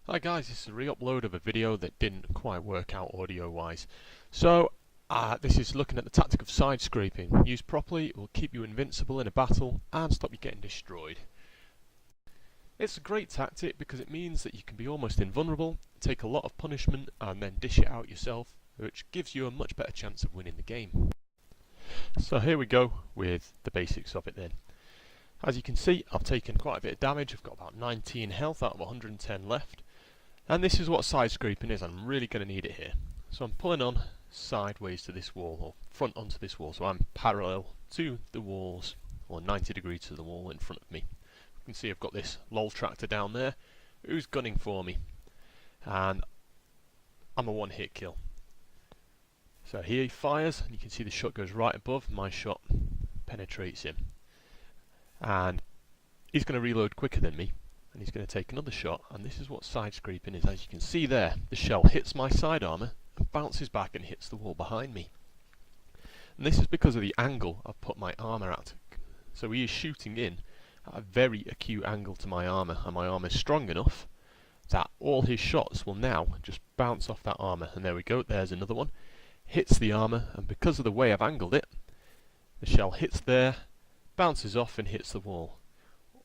Hi guys, this is a re-upload of a video that didn't quite work out audio wise. This is looking at the tactic of side scraping. Used properly, it will keep you invincible in a battle and stop you getting destroyed. It's a great tactic because it means that you can be almost invulnerable, take a lot of punishment and then dish it out yourself, which gives you a much better chance of winning the game. So here we go with the basics of it then. As you can see, I've taken quite a bit of damage. I've got about 19 health out of 110 left. And this is what side scraping is. I'm really going to need it here. So I'm pulling on sideways to this wall, or front onto this wall, so I'm parallel to the walls, or 90 degrees to the wall in front of me. You can see I've got this lol tractor down there, who's gunning for me. And I'm a one-hit kill. So here he fires, and you can see the shot goes right above, my shot penetrates him. And he's going to reload quicker than me. And he's going to take another shot, and this is what side scraping is. As you can see there, the shell hits my side armour and bounces back and hits the wall behind me. And this is because of the angle I've put my armour at. So he is shooting in at a very acute angle to my armour, and my armour is strong enough that all his shots will now just bounce off that armour. And there we go, there's another one. Hits the armour, and because of the way I've angled it, the shell hits there, bounces off and hits the wall.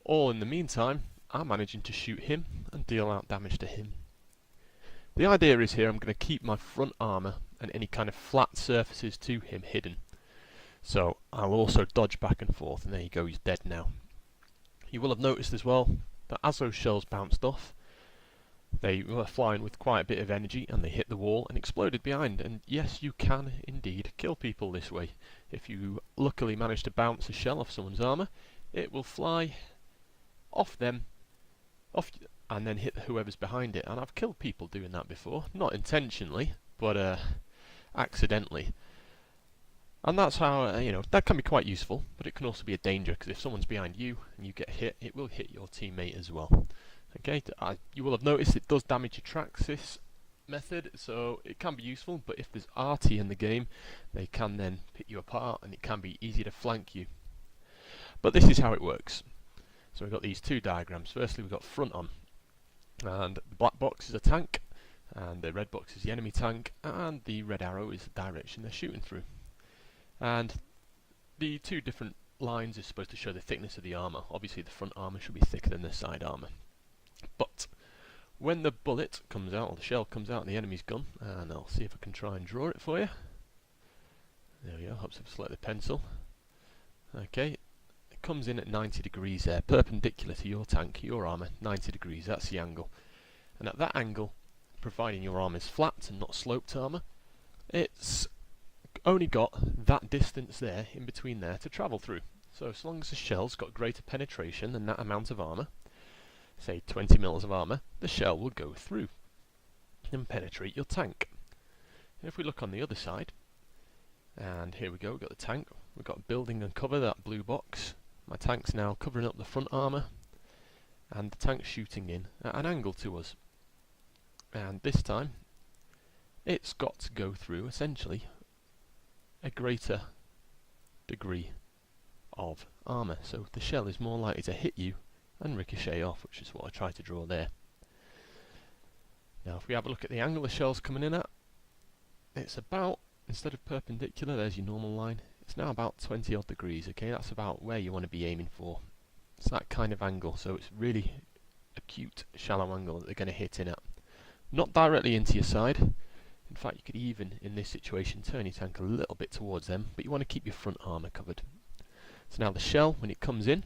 All in the meantime, I'm managing to shoot him and deal out damage to him. The idea is here I'm going to keep my front armour and any kind of flat surfaces to him hidden. So I'll also dodge back and forth, and there you go, he's dead now. You will have noticed as well that as those shells bounced off, they were flying with quite a bit of energy and they hit the wall and exploded behind. And yes, you can indeed kill people this way. If you luckily manage to bounce a shell off someone's armour, it will fly off them and then hit whoever's behind it. And I've killed people doing that before, not intentionally, but accidentally. And that's how, that can be quite useful, but it can also be a danger, because if someone's behind you and you get hit, it will hit your teammate as well. Okay, you will have noticed it does damage your tracks, this method, so it can be useful, but if there's arty in the game, they can then pick you apart, and it can be easy to flank you. But this is how it works. So we've got these two diagrams. Firstly, we've got front on, and the black box is a tank, and the red box is the enemy tank, and the red arrow is the direction they're shooting through. And the two different lines is supposed to show the thickness of the armour. Obviously the front armour should be thicker than the side armour. But when the bullet comes out, or the shell comes out of the enemy's gun, and I'll see if I can try and draw it for you. There we go, helps if I select the pencil. Okay. Comes in at 90 degrees there, perpendicular to your tank, your armour, 90 degrees, that's the angle. And at that angle, providing your armour is flat and not sloped armour, it's only got that distance there, in between there, to travel through. So as long as the shell's got greater penetration than that amount of armour, say 20 mils of armour, the shell will go through and penetrate your tank. And if we look on the other side, and here we go, we've got the tank, we've got building and cover, that blue box. My tank's now covering up the front armour, and the tank's shooting in at an angle to us. And this time, it's got to go through, essentially, a greater degree of armour. So the shell is more likely to hit you and ricochet off, which is what I tried to draw there. Now if we have a look at the angle the shell's coming in at, it's about, instead of perpendicular, there's your normal line, it's now about 20 odd degrees, okay, that's about where you want to be aiming for. It's that kind of angle, so it's really acute, shallow angle that they're going to hit in at. Not directly into your side. In fact, you could even, in this situation, turn your tank a little bit towards them, but you want to keep your front armour covered. So now the shell, when it comes in,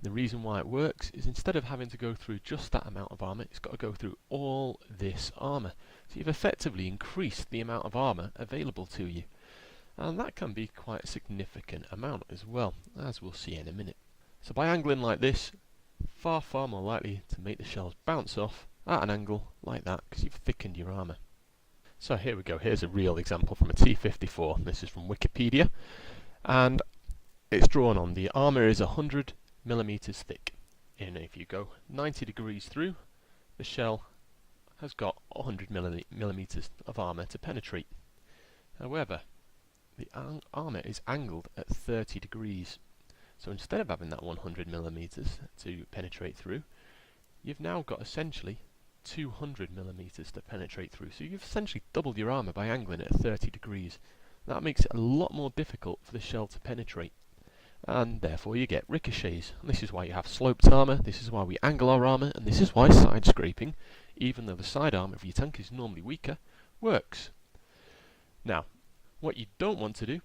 the reason why it works is instead of having to go through just that amount of armour, it's got to go through all this armour. So you've effectively increased the amount of armour available to you. And that can be quite a significant amount as well, as we'll see in a minute. So by angling like this, far more likely to make the shells bounce off at an angle like that, because you've thickened your armour. So here we go, here's a real example from a T-54. This is from Wikipedia, and it's drawn on the armour is 100 millimeters thick. And if you go 90 degrees through, the shell has got 100 millimeters of armour to penetrate. However, the armour is angled at 30 degrees. So instead of having that 100 millimeters to penetrate through, you've now got essentially 200mm to penetrate through, so you've essentially doubled your armour by angling it at 30 degrees. That makes it a lot more difficult for the shell to penetrate, and therefore you get ricochets. And this is why you have sloped armour, this is why we angle our armour, and this is why side scraping, even though the side armour of your tank is normally weaker, works. Now, what you don't want to do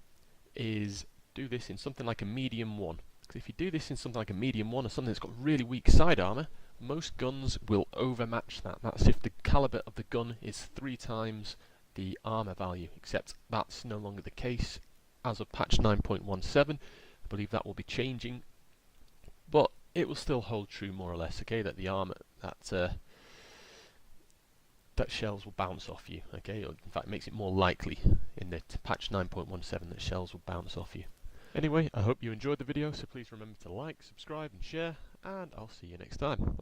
is do this in something like a medium 1. Because if you do this in something like a medium 1 or something that's got really weak side armour, most guns will overmatch that. That's if the calibre of the gun is 3 times the armour value, except that's no longer the case as of patch 9.17. I believe that will be changing, but it will still hold true more or less, okay, that the armour, that shells will bounce off you, okay, or in fact it makes it more likely in the patch 9.17 that shells will bounce off you. Anyway, I hope you enjoyed the video, so please remember to like, subscribe and share, and I'll see you next time.